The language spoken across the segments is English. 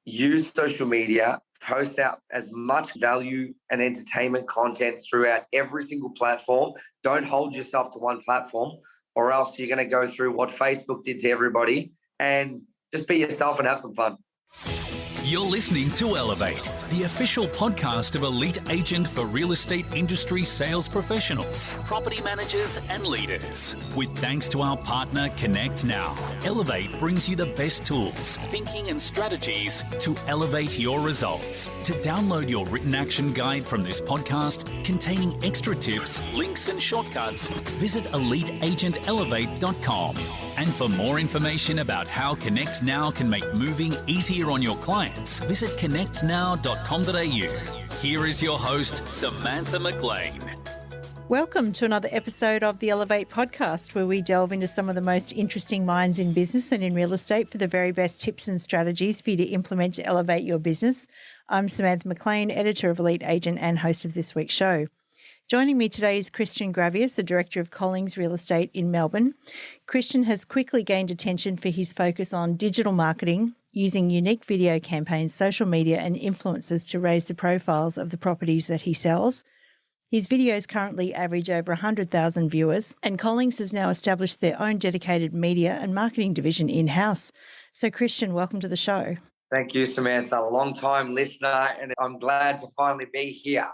use social media, post out as much value and entertainment content throughout every single platform. Don't hold yourself to one platform, or else you're going to go through what Facebook did to everybody, and just be yourself and have some fun. You're listening to Elevate, the official podcast of elite agent for real estate industry sales professionals, property managers, and leaders. With thanks to our partner, Connect Now, Elevate brings you the best tools, thinking, and strategies to elevate your results. To download your written action guide from this podcast, containing extra tips, links, and shortcuts, visit eliteagentelevate.com. And for more information about how Connect Now can make moving easier on your clients, visit connectnow.com.au. Here is your host, Samantha McLean. Welcome to another episode of the Elevate podcast, where we delve into some of the most interesting minds in business and in real estate for the very best tips and strategies for you to implement to elevate your business. I'm Samantha McLean, editor of Elite Agent and host of this week's show. Joining me today is Christian Gravias, the director of Collings Real Estate in Melbourne. Christian has quickly gained attention for his focus on digital marketing, using unique video campaigns, social media and influencers to raise the profiles of the properties that he sells. His videos currently average over 100,000 viewers, and Collings has now established their own dedicated media and marketing division in-house. So Christian, welcome to the show. Thank you, Samantha. Long-time listener, and I'm glad to finally be here.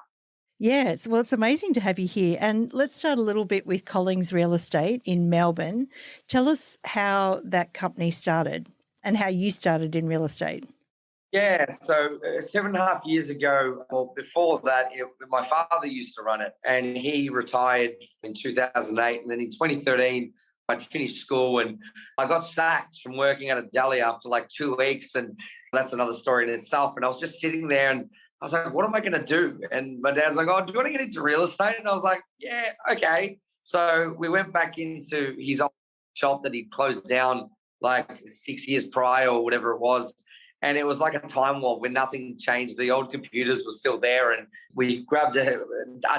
Yes, well, it's amazing to have you here. And let's start a little bit with Collings Real Estate in Melbourne. Tell us how that company started and how you started in real estate. Yeah, so 7.5 years ago, well, before that, my father used to run it, and he retired in 2008. And then in 2013, I'd finished school and I got sacked from working at a deli after like 2 weeks. And that's another story in itself. And I was just sitting there and I was like, what am I going to do? And my dad's like, oh, do you want to get into real estate? And I was like, yeah, okay. So we went back into his old shop that he closed down like 6 years prior or whatever it was. And it was like a time warp where nothing changed. The old computers were still there. And we grabbed a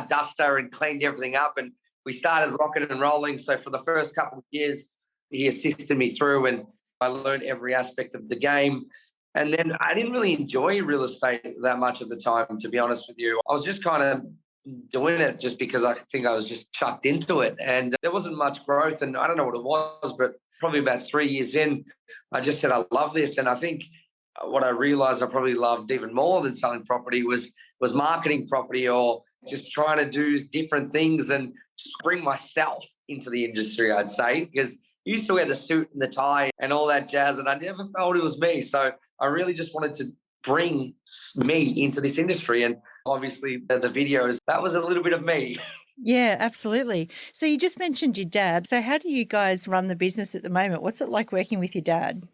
duster and cleaned everything up. And we started rocking and rolling. So for the first couple of years, he assisted me through and I learned every aspect of the game. And then I didn't really enjoy real estate that much at the time, to be honest with you. I was just kind of doing it just because I think I was just chucked into it. And there wasn't much growth. And I don't know what it was, but probably about 3 years in, I just said, I love this. And I think what I realized I probably loved even more than selling property was marketing property, or just trying to do different things and just bring myself into the industry, I'd say, because I used to wear the suit and the tie and all that jazz, and I never felt it was me. So I really just wanted to bring me into this industry. And obviously the videos, that was a little bit of me. Yeah, absolutely. So you just mentioned your dad. So how do you guys run the business at the moment? What's it like working with your dad?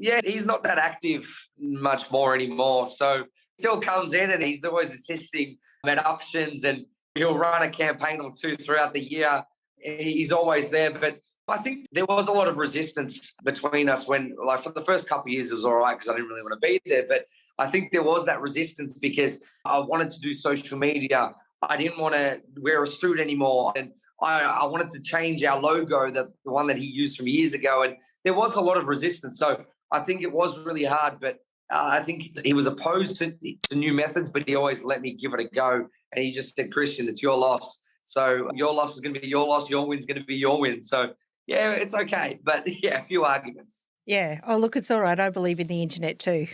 Yeah, he's not that active much more anymore. So still comes in and he's always assisting at auctions, and he'll run a campaign or two throughout the year. He's always there. But I think there was a lot of resistance between us when, like, for the first couple of years, it was all right because I didn't really want to be there. But I think there was that resistance because I wanted to do social media. I didn't want to wear a suit anymore. And I wanted to change our logo, the one that he used from years ago. And there was a lot of resistance. So I think it was really hard. But I think he was opposed to new methods, but he always let me give it a go. And he just said, Christian, it's your loss. So your loss is going to be your loss. Your win's going to be your win. So yeah, it's okay. But yeah, a few arguments. Yeah. Oh, look, it's all right. I believe in the internet too.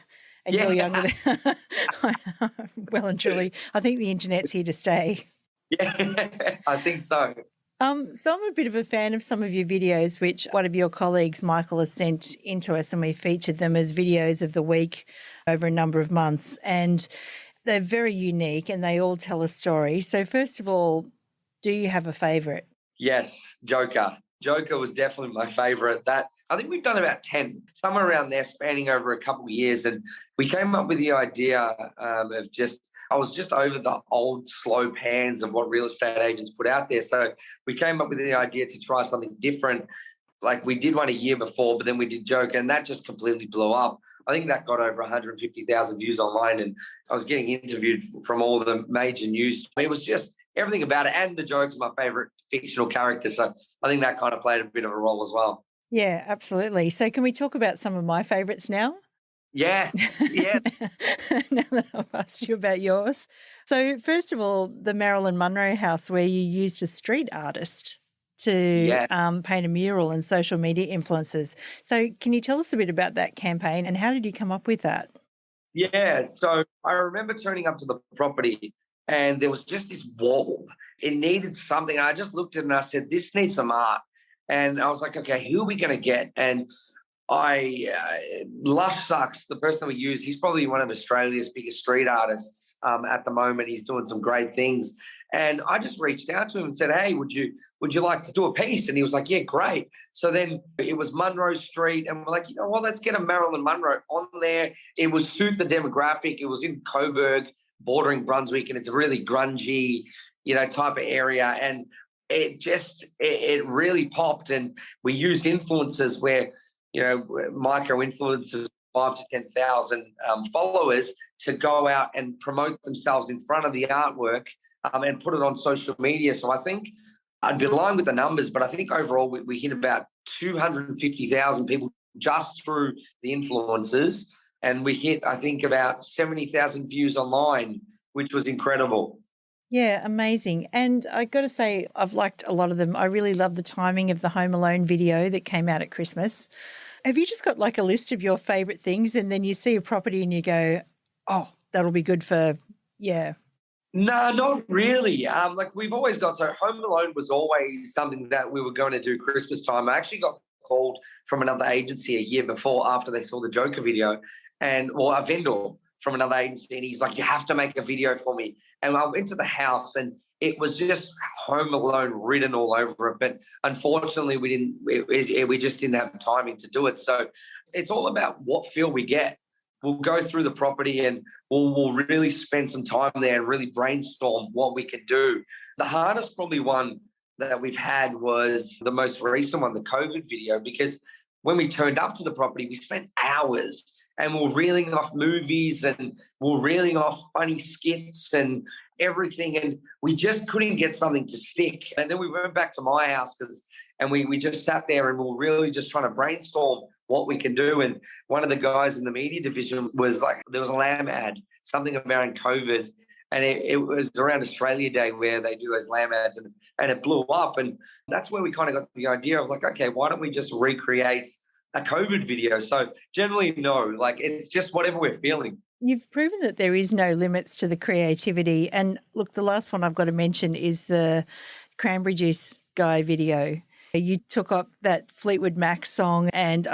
And you're younger than well and truly. I think the internet's here to stay. Yeah, I think so. So I'm a bit of a fan of some of your videos, which one of your colleagues, Michael, has sent into us, and we featured them as videos of the week over a number of months. And they're very unique and they all tell a story. So first of all, do you have a favourite? Yes, Joker. Joker was definitely my favourite. That I think we've done about 10, somewhere around there, spanning over a couple of years. And we came up with the idea of I was just over the old slow pans of what real estate agents put out there. So we came up with the idea to try something different. Like we did one a year before, but then we did Joker, and that just completely blew up. I think that got over 150,000 views online, and I was getting interviewed from all the major news. It was just everything about it, and the Joker's my favourite fictional character. So I think that kind of played a bit of a role as well. Yeah, absolutely. So can we talk about some of my favourites now? Yes, yeah. Now that I've asked you about yours. So, first of all, the Marilyn Monroe house where you used a street artist to Yeah. paint a mural and social media influencers. So, can you tell us a bit about that campaign and how did you come up with that? Yeah. So I remember turning up to the property and there was just this wall. It needed something. I just looked at it and I said, this needs some art. And I was like, okay, who are we going to get? And Lush Sucks, the person that we use, he's probably one of Australia's biggest street artists at the moment. He's doing some great things. And I just reached out to him and said, hey, would you like to do a piece? And he was like, yeah, great. So then it was Monroe Street. And we're like, you know what, let's get a Marilyn Monroe on there. It would suit the demographic. It was in Coburg, bordering Brunswick, and it's a really grungy, type of area. And it really popped. And we used influencers where, micro influencers, 5 to 10,000 followers, to go out and promote themselves in front of the artwork and put it on social media. So I think I'd be lying with the numbers, but I think overall we hit about 250,000 people just through the influencers. And we hit, I think, about 70,000 views online, which was incredible. Yeah, amazing. And I got to say, I've liked a lot of them. I really love the timing of the Home Alone video that came out at Christmas. Have you just got like a list of your favourite things and then you see a property and you go, oh, that'll be good for, yeah. No, not really. We've always got, so Home Alone was always something that we were going to do Christmas time. I actually got called from another agency a year before after they saw the Joker video a vendor from another agency. And he's like, you have to make a video for me. And I went to the house and it was just Home Alone written all over it. But unfortunately, we just didn't have timing to do it. So it's all about what feel we get. We'll go through the property and we'll really spend some time there and really brainstorm what we can do. The hardest probably one that we've had was the most recent one, the COVID video, because when we turned up to the property, we spent hours and we're reeling off movies and we're reeling off funny skits and everything. And we just couldn't get something to stick. And then we went back to my house and we just sat there and we were really just trying to brainstorm what we can do. And one of the guys in the media division was like, there was a lamb ad, something around COVID. And it was around Australia Day where they do those lamb ads and it blew up. And that's where we kind of got the idea of like, okay, why don't we just recreate a COVID video? So generally, no, like it's just whatever we're feeling. You've proven that there is no limits to the creativity. And look, the last one I've got to mention is the Cranberry Juice Guy video. You took up that Fleetwood Mac song and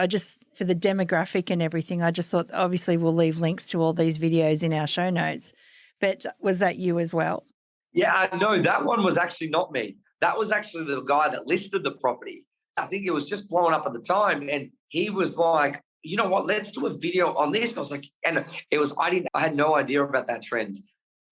for the demographic and everything, I just thought obviously we'll leave links to all these videos in our show notes. But was that you as well? Yeah, no, that one was actually not me. That was actually the guy that listed the property. I think it was just blowing up at the time. And he was like, you know what, let's do a video on this. And I was like, and I had no idea about that trend.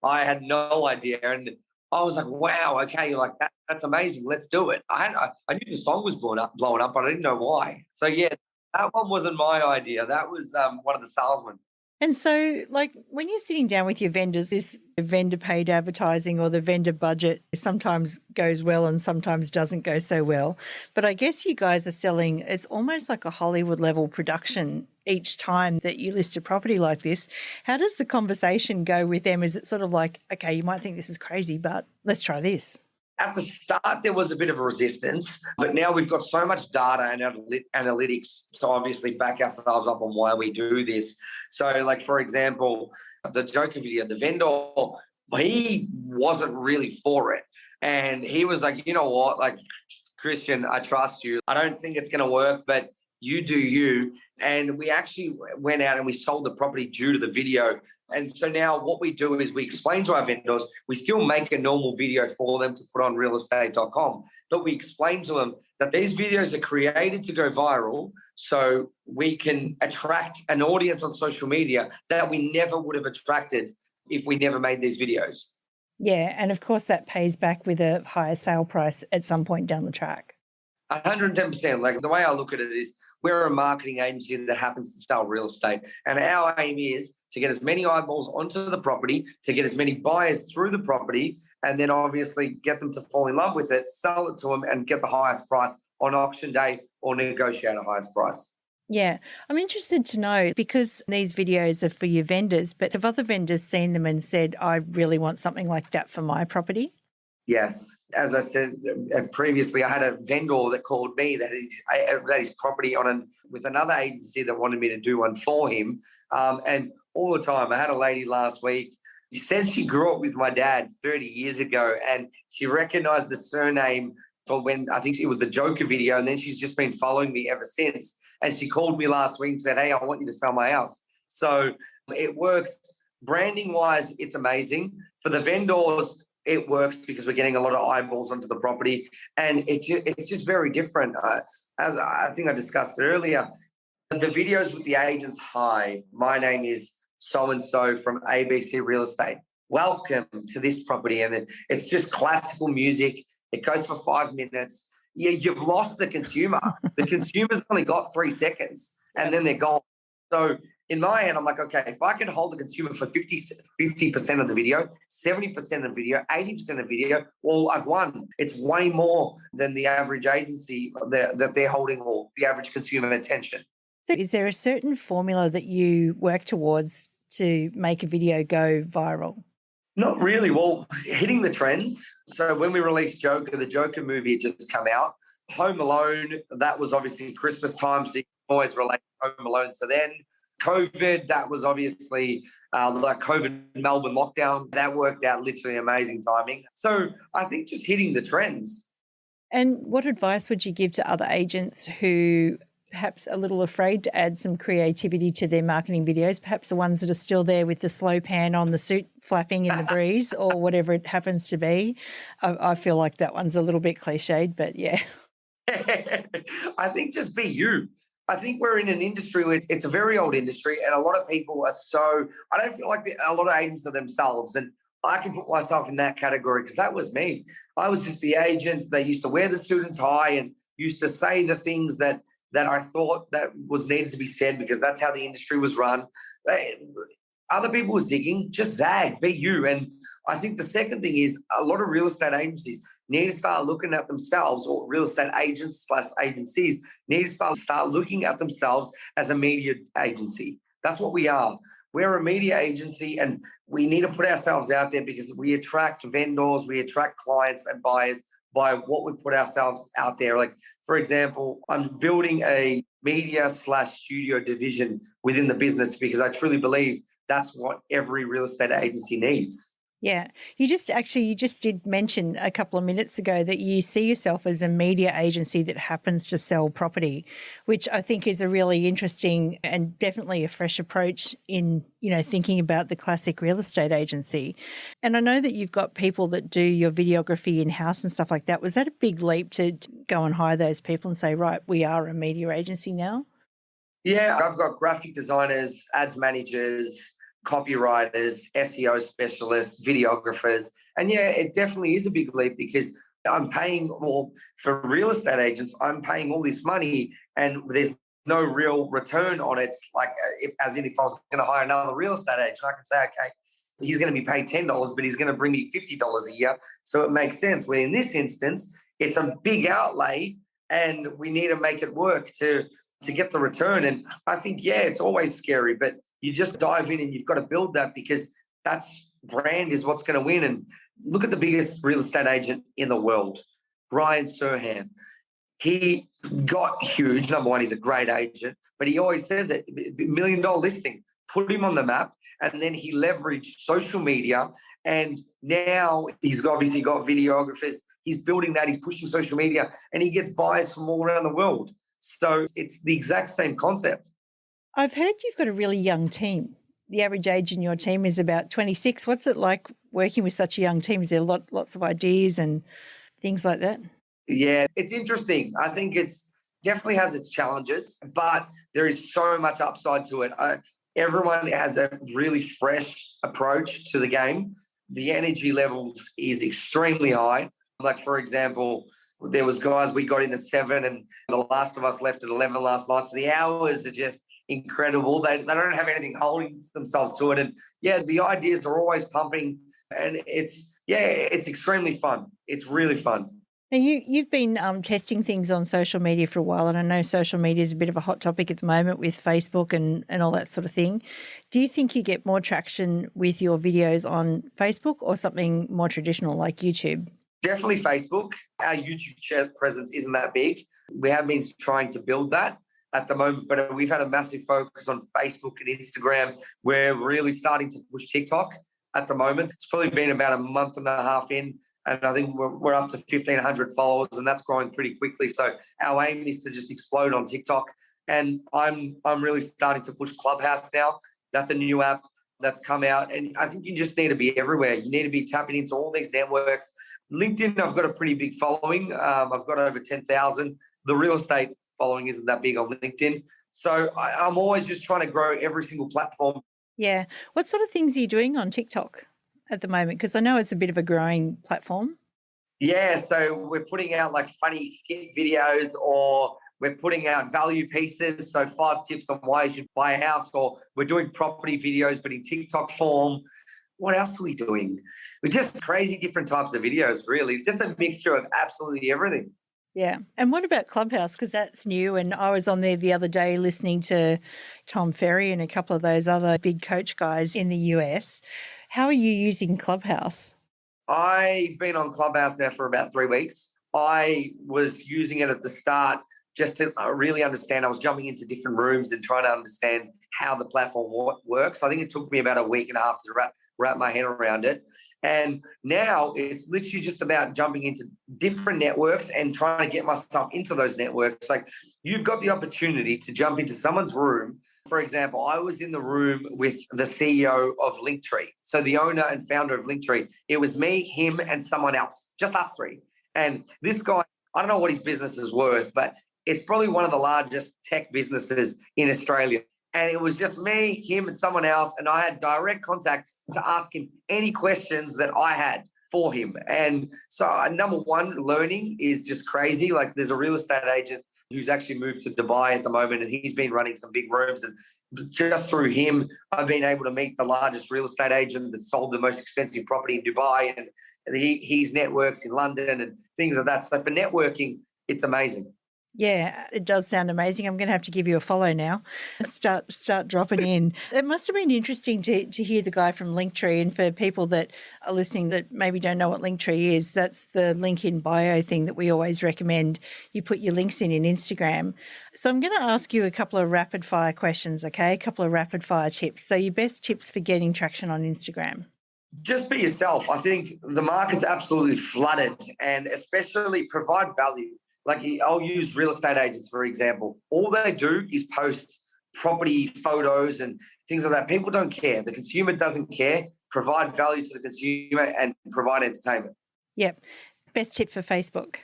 I had no idea. And I was like, wow, okay, you're like, that's amazing. Let's do it. I knew the song was blowing up, but I didn't know why. So yeah, that one wasn't my idea. That was one of the salesmen. And so, like, when you're sitting down with your vendors, this vendor paid advertising or the vendor budget sometimes goes well and sometimes doesn't go so well. But I guess you guys are selling, it's almost like a Hollywood level production each time that you list a property like this. How does the conversation go with them? Is it sort of like, okay, you might think this is crazy, but let's try this? At the start, there was a bit of a resistance, but now we've got so much data and analytics to obviously back ourselves up on why we do this. So, like, for example, the Joker video, the vendor, he wasn't really for it. And he was like, you know what, like, Christian, I trust you. I don't think it's going to work, but you do you. And we actually went out and we sold the property due to the video. And so now what we do is we explain to our vendors, we still make a normal video for them to put on realestate.com, but we explain to them that these videos are created to go viral so we can attract an audience on social media that we never would have attracted if we never made these videos. Yeah, and of course that pays back with a higher sale price at some point down the track. 110%. Like, the way I look at it is we're a marketing agency that happens to sell real estate. And our aim is to get as many eyeballs onto the property, to get as many buyers through the property, and then obviously get them to fall in love with it, sell it to them, and get the highest price on auction day or negotiate a highest price. Yeah. I'm interested to know, because these videos are for your vendors, but have other vendors seen them and said, I really want something like that for my property? Yes. As I said previously, I had a vendor that called me that his property with another agency that wanted me to do one for him. And all the time, I had a lady last week. She said she grew up with my dad 30 years ago, and she recognized the surname from when I think it was the Joker video, and then she's just been following me ever since. And she called me last week and said, hey, I want you to sell my house. So it works. Branding wise, it's amazing. For the vendors, it works because we're getting a lot of eyeballs onto the property, and it's just very different. As I think I discussed earlier, the videos with the agents, hi, my name is so-and-so from ABC Real Estate. Welcome to this property. And it's just classical music. It goes for 5 minutes. Yeah, you've lost the consumer. The consumer's only got 3 seconds and then they're gone. So in my head, I'm like, okay, if I can hold the consumer for 50% of the video, 70% of the video, 80% of the video, well, I've won. It's way more than the average agency that they're holding, or the average consumer attention. So is there a certain formula that you work towards to make a video go viral? Not really. Well, hitting the trends. So when we released Joker, the Joker movie had just come out. Home Alone, that was obviously Christmas time, so you can always relate Home Alone to then. COVID, that was obviously like COVID Melbourne lockdown. That worked out literally amazing timing. So I think just hitting the trends. And what advice would you give to other agents who perhaps a little afraid to add some creativity to their marketing videos, perhaps the ones that are still there with the slow pan on the suit flapping in the breeze or whatever it happens to be? I feel like that one's a little bit cliched, but yeah. I think just be you. I think we're in an industry where it's a very old industry, and a lot of people are I don't feel like a lot of agents are themselves. And I can put myself in that category because that was me. I was just the agent. They used to wear the suit and tie and used to say the things that I thought that was needed to be said because that's how the industry was run. Other people were zigging, just zag, be you. And I think the second thing is a lot of real estate agencies need to start looking at themselves, or real estate agents / agencies need to start looking at themselves as a media agency. That's what we are. We're a media agency, and we need to put ourselves out there because we attract vendors, we attract clients and buyers by what we put ourselves out there. Like, for example, I'm building a media / studio division within the business because I truly believe that's what every real estate agency needs. Yeah. You just did mention a couple of minutes ago that you see yourself as a media agency that happens to sell property, which I think is a really interesting and definitely a fresh approach in, thinking about the classic real estate agency. And I know that you've got people that do your videography in-house and stuff like that. Was that a big leap to go and hire those people and say, right, we are a media agency now? Yeah, I've got graphic designers, ads managers, copywriters, SEO specialists, videographers. And yeah, it definitely is a big leap because I'm paying, for real estate agents, I'm paying all this money and there's no real return on it. Like if I was going to hire another real estate agent, I can say, okay, he's going to be paid $10, but he's going to bring me $50 a year. So it makes sense. Where in this instance, it's a big outlay and we need to make it work to get the return. And I think, yeah, it's always scary, but you just dive in and you've got to build that because that's brand is what's going to win. And look at the biggest real estate agent in the world, Ryan Serhant. He got huge. Number one, he's a great agent, but he always says it, $1 million listing, put him on the map. And then he leveraged social media. And now he's obviously got videographers. He's building that. He's pushing social media and he gets buyers from all around the world. So it's the exact same concept. I've heard you've got a really young team. The average age in your team is about 26. What's it like working with such a young team? Is there lots of ideas and things like that? Yeah, it's interesting. I think it's definitely has its challenges, but there is so much upside to it. Everyone has a really fresh approach to the game. The energy levels is extremely high. Like, for example, there was guys we got in at 7 and the last of us left at 11 last night. So the hours are just incredible. They don't have anything holding themselves to it. And yeah, the ideas are always pumping and it's extremely fun. It's really fun. Now, you've been testing things on social media for a while, and I know social media is a bit of a hot topic at the moment with Facebook and all that sort of thing. Do you think you get more traction with your videos on Facebook or something more traditional like YouTube? Definitely Facebook. Our YouTube presence isn't that big. We have been trying to build that at the moment, but we've had a massive focus on Facebook and Instagram. We're really starting to push TikTok at the moment. It's probably been about a month and a half in, and I think we're up to 1,500 followers, and that's growing pretty quickly. So our aim is to just explode on TikTok. And I'm really starting to push Clubhouse now. That's a new app that's come out, and I think you just need to be everywhere. You need to be tapping into all these networks. LinkedIn, I've got a pretty big following. I've got over 10,000. The real estate following isn't that big on LinkedIn. So I'm always just trying to grow every single platform. Yeah. What sort of things are you doing on TikTok at the moment? Because I know it's a bit of a growing platform. Yeah, so we're putting out like funny skit videos, or we're putting out value pieces. So 5 tips on why you should buy a house, or we're doing property videos, but in TikTok form. What else are we doing? We're just crazy different types of videos, really. Just a mixture of absolutely everything. Yeah. And what about Clubhouse? Because that's new. And I was on there the other day listening to Tom Ferry and a couple of those other big coach guys in the US. How are you using Clubhouse? I've been on Clubhouse now for about 3 weeks. I was using it at the start just to really understand. I was jumping into different rooms and trying to understand how the platform works. I think it took me about a week and a half to wrap my head around it. And now it's literally just about jumping into different networks and trying to get myself into those networks. Like, you've got the opportunity to jump into someone's room. For example, I was in the room with the CEO of Linktree. So the owner and founder of Linktree. It was me, him, and someone else, just us three. And this guy, I don't know what his business is worth, but it's probably one of the largest tech businesses in Australia. And it was just me, him, and someone else. And I had direct contact to ask him any questions that I had for him. And so number one, learning is just crazy. Like, there's a real estate agent who's actually moved to Dubai at the moment, and he's been running some big rooms. And just through him, I've been able to meet the largest real estate agent that sold the most expensive property in Dubai. And he's networks in London and things like that. So for networking, it's amazing. Yeah, it does sound amazing. I'm going to have to give you a follow now. Start dropping in. It must have been interesting to hear the guy from Linktree. And for people that are listening that maybe don't know what Linktree is, that's the link in bio thing that we always recommend. You put your links in Instagram. So I'm going to ask you a couple of rapid fire questions, okay? A couple of rapid fire tips. So your best tips for getting traction on Instagram. Just be yourself. I think the market's absolutely flooded, and especially provide value. Like, I'll use real estate agents, for example. All they do is post property photos and things like that. People don't care. The consumer doesn't care. Provide value to the consumer and provide entertainment. Yep. Best tip for Facebook?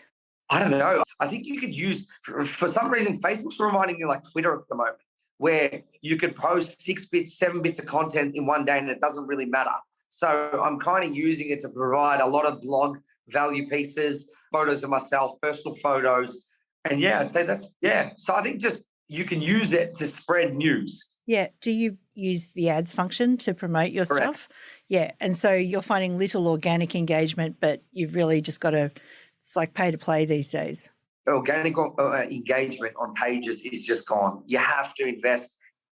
I don't know. I think you could use, for some reason, Facebook's reminding me like Twitter at the moment, where you could post 6 bits, 7 bits of content in one day and it doesn't really matter. So I'm kind of using it to provide a lot of blog value pieces, photos of myself, personal photos. And yeah, I'd say So I think just you can use it to spread news. Yeah. Do you use the ads function to promote your Correct. stuff? Yeah. And so you're finding little organic engagement, but you've really just got to, it's like pay to play these days. Organic engagement on pages is just gone. You have to invest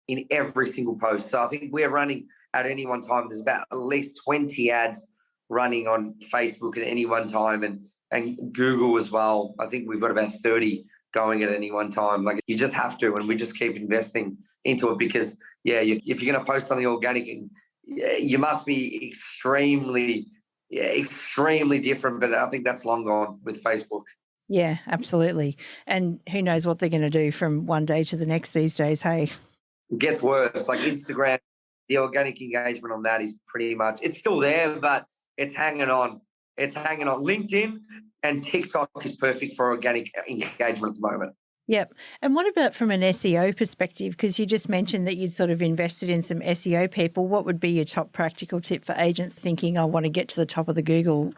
in every single post. So I think we're running at any one time, there's about at least 20 ads running on Facebook at any one time, and Google as well. I think we've got about 30 going at any one time. Like, you just have to, and we just keep investing into it because, if you're going to post something organic, you must be extremely different. But I think that's long gone with Facebook. Yeah, absolutely. And who knows what they're going to do from one day to the next these days, hey? It gets worse. Like Instagram, the organic engagement on that is pretty much, it's still there, but it's hanging on. LinkedIn and TikTok is perfect for organic engagement at the moment. Yep. And what about from an SEO perspective? Because you just mentioned that you'd sort of invested in some SEO people. What would be your top practical tip for agents thinking, I want to get to the top of the Google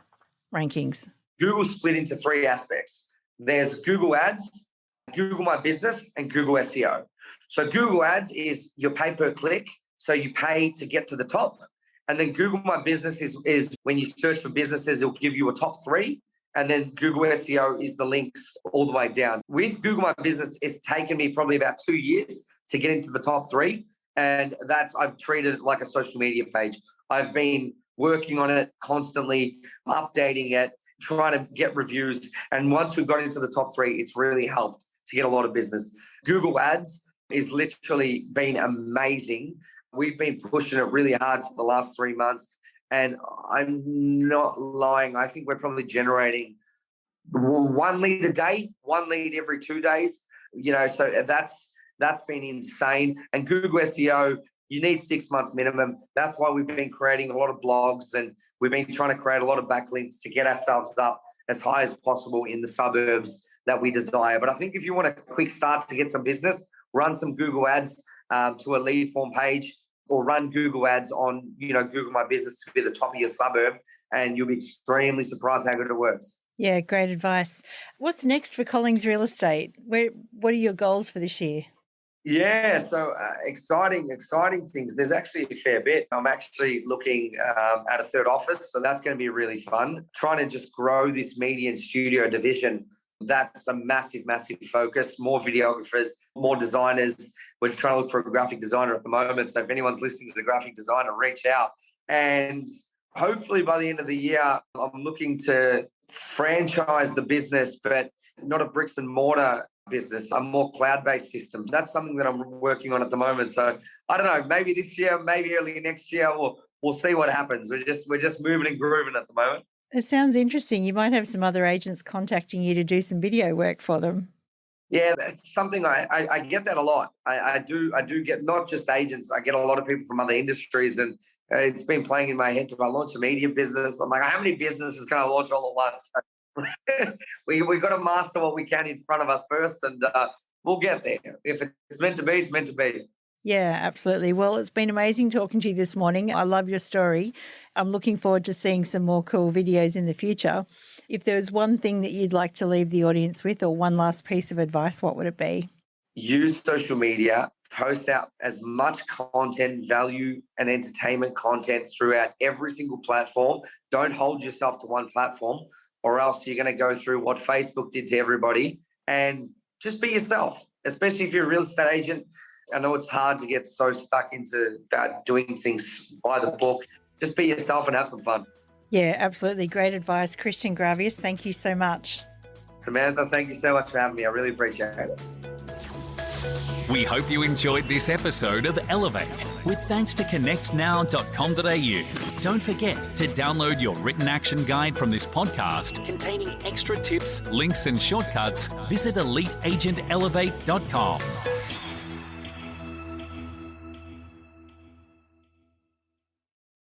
rankings? Google's split into 3 aspects. There's Google Ads, Google My Business, and Google SEO. So Google Ads is your pay per click. So you pay to get to the top. And then Google My Business is when you search for businesses, it'll give you a top 3. And then Google SEO is the links all the way down. With Google My Business, it's taken me probably about 2 years to get into the top 3. And I've treated it like a social media page. I've been working on it constantly, updating it, trying to get reviews. And once we've got into the top 3, it's really helped to get a lot of business. Google Ads is literally been amazing. We've been pushing it really hard for the last 3 months. And I'm not lying. I think we're probably generating 1 lead a day, 1 lead every 2 days. So that's been insane. And Google SEO, you need 6 months minimum. That's why we've been creating a lot of blogs, and we've been trying to create a lot of backlinks to get ourselves up as high as possible in the suburbs that we desire. But I think if you want a quick start to get some business, run some Google Ads to a lead form page, or run Google Ads on, Google My Business to be the top of your suburb, and you'll be extremely surprised how good it works. Yeah, great advice. What's next for Collings Real Estate? What are your goals for this year? Yeah, so exciting things. There's actually a fair bit. I'm actually looking at a 3rd office, so that's going to be really fun. Trying to just grow this media and studio division. That's a massive focus. More videographers, more designers. We're trying to look for a graphic designer at the moment. So if anyone's listening to a graphic designer, reach out. And hopefully by the end of the year, I'm looking to franchise the business, but not a bricks and mortar business, a more cloud-based system. That's something that I'm working on at the moment. So I don't know, maybe this year, maybe early next year, we'll see what happens. We're just moving and grooving at the moment. It sounds interesting. You might have some other agents contacting you to do some video work for them. Yeah, that's something I get that a lot. I do get not just agents. I get a lot of people from other industries, and it's been playing in my head. Do I launch a media business? I'm like, how many businesses can I launch all at once? We've got to master what we can in front of us first, and we'll get there. If it's meant to be, it's meant to be. Yeah, absolutely. Well, it's been amazing talking to you this morning. I love your story. I'm looking forward to seeing some more cool videos in the future. If there was one thing that you'd like to leave the audience with, or one last piece of advice, what would it be? Use social media, post out as much content, value and entertainment content throughout every single platform. Don't hold yourself to one platform, or else you're going to go through what Facebook did to everybody. And just be yourself, especially if you're a real estate agent. I know it's hard to get so stuck into doing things by the book. Just be yourself and have some fun. Yeah, absolutely. Great advice. Christian Gravias, thank you so much. Samantha, thank you so much for having me. I really appreciate it. We hope you enjoyed this episode of Elevate, with thanks to connectnow.com.au. Don't forget to download your written action guide from this podcast containing extra tips, links and shortcuts. Visit eliteagentelevate.com.